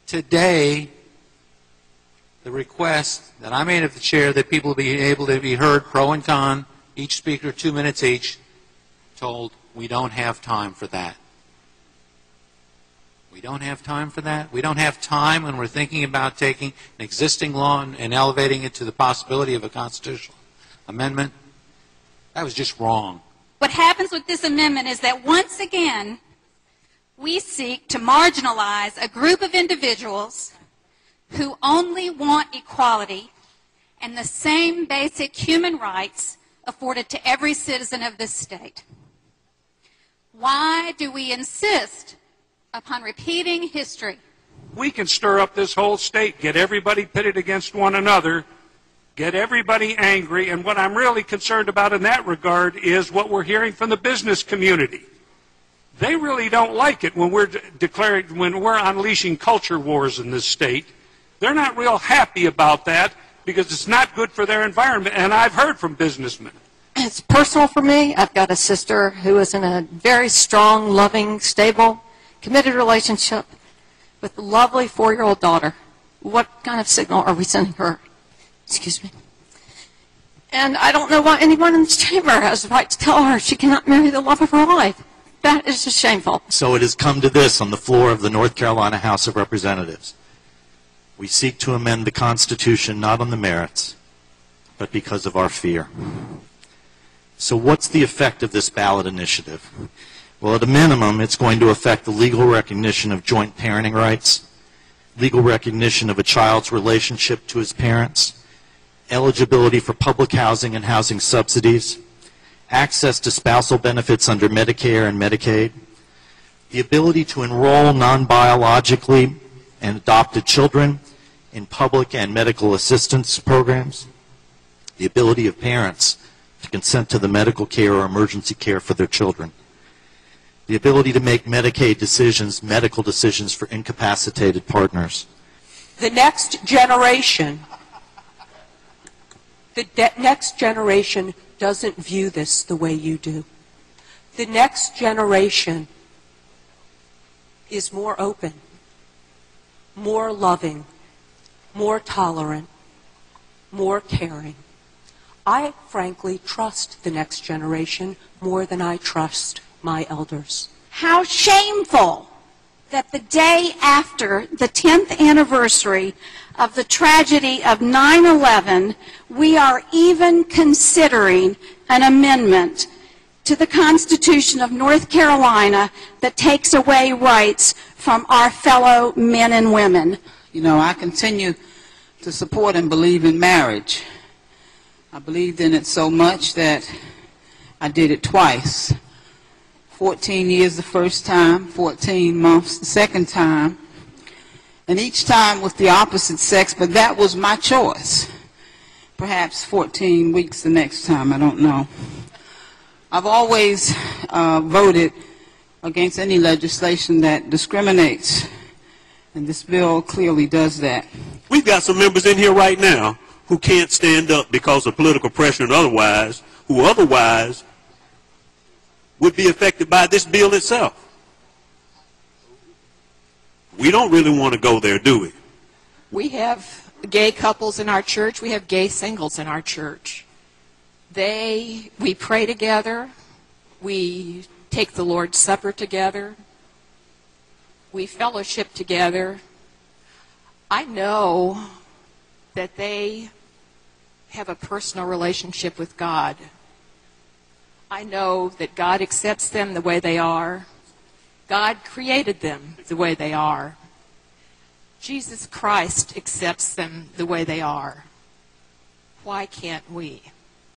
Today, the request that I made of the chair that people be able to be heard, pro and con, each speaker 2 minutes each, told we don't have time for that. We don't have time for that. We don't have time when we're thinking about taking an existing law and elevating it to the possibility of a constitutional amendment. That was just wrong. What happens with this amendment is that once again, we seek to marginalize a group of individuals who only want equality and the same basic human rights afforded to every citizen of this state. Why do we insist upon repeating history? We can stir up this whole state, get everybody pitted against one another, get everybody angry, and what I'm really concerned about in that regard is what we're hearing from the business community. They really don't like it when we're unleashing culture wars in this state. They're not real happy about that because it's not good for their environment, and I've heard from businessmen. It's personal for me. I've got a sister who is in a very strong, loving, stable, committed relationship with a lovely 4-year-old daughter. What kind of signal are we sending her? Excuse me. And I don't know why anyone in this chamber has the right to tell her she cannot marry the love of her life. That is just shameful. So it has come to this on the floor of the North Carolina House of Representatives. We seek to amend the Constitution not on the merits, but because of our fear. So what's the effect of this ballot initiative? Well, at a minimum, it's going to affect the legal recognition of joint parenting rights, legal recognition of a child's relationship to his parents, eligibility for public housing and housing subsidies, access to spousal benefits under Medicare and Medicaid, the ability to enroll non-biologically and adopted children in public and medical assistance programs, the ability of parents to consent to the medical care or emergency care for their children, the ability to make Medicaid decisions, medical decisions for incapacitated partners. The next generation, doesn't view this the way you do. The next generation is more open, more loving, more tolerant, more caring. I frankly trust the next generation more than I trust my elders. How shameful that the day after the 10th anniversary of the tragedy of 9/11, we are even considering an amendment to the Constitution of North Carolina that takes away rights from our fellow men and women. You know, I continue to support and believe in marriage. I believed in it so much that I did it twice. 14 years the first time, 14 months the second time, and each time with the opposite sex, but that was my choice. Perhaps 14 weeks the next time, I don't know. I've always voted against any legislation that discriminates, and this bill clearly does that. We've got some members in here right now who can't stand up because of political pressure and otherwise, who otherwise would be affected by this bill itself. We don't really want to go there, do we? We have gay couples in our church. We have gay singles in our church. We pray together. We take the Lord's Supper together. We fellowship together. I know that they have a personal relationship with God. I know that God accepts them the way they are. God created them the way they are. Jesus Christ accepts them the way they are. Why can't we?